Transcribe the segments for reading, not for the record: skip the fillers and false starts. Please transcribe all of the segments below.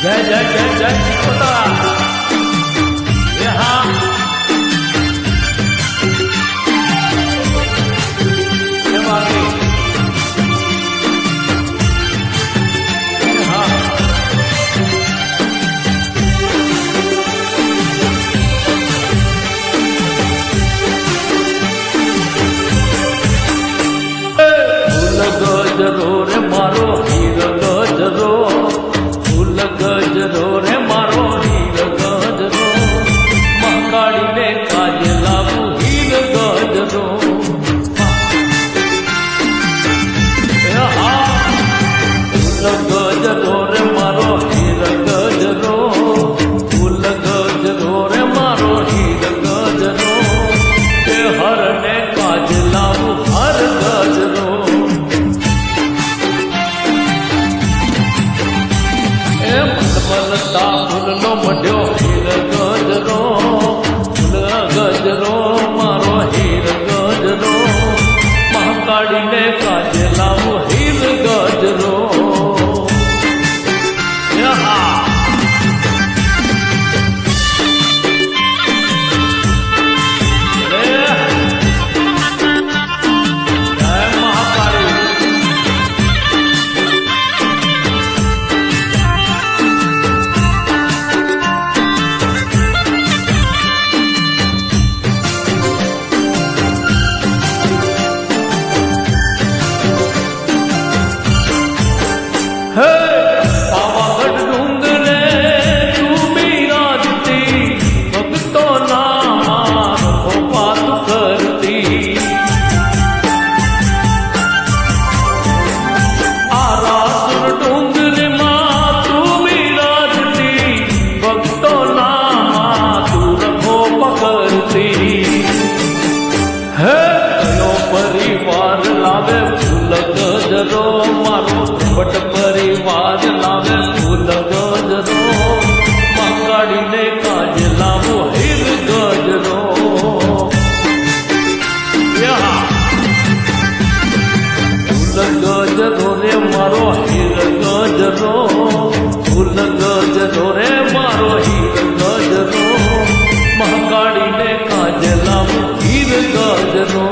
जय जय जय जय चिकोता यहाँ गजरो रे मारो हीर गजरो फूल गजरो रे मारो हीर गजरो मंगाड़ी ने काज लावू हीर गजरो फूल गजरो रे मारो हीर गजरो फूल गजरो रे मारो हीर गजरो के हर ने काज लावू हर गजरो मलता फूलनो मढ्यो हीर गजरो फूल गजरो मारो हीर गजरो महाकाળી ने काज लावो हीर गजरो पावागढ़ डूंगरे तू बिराजती भक्तो नाम को बात करती आरासुर डूंगरे माँ तू बिराजती भक्तो नाम तू रखो पकड़ती है कयो परिवार लावे फूल गजरो मारो बट परिवार लावे फूल गजरो मंगाड़ी ने काज लावो हीर गजरो फूल गजरो रे मारो हीर गजरो फूल गजरो रे मारो हीर गजरो मंगाड़ी ने काज लावो हीर गजरो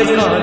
કાન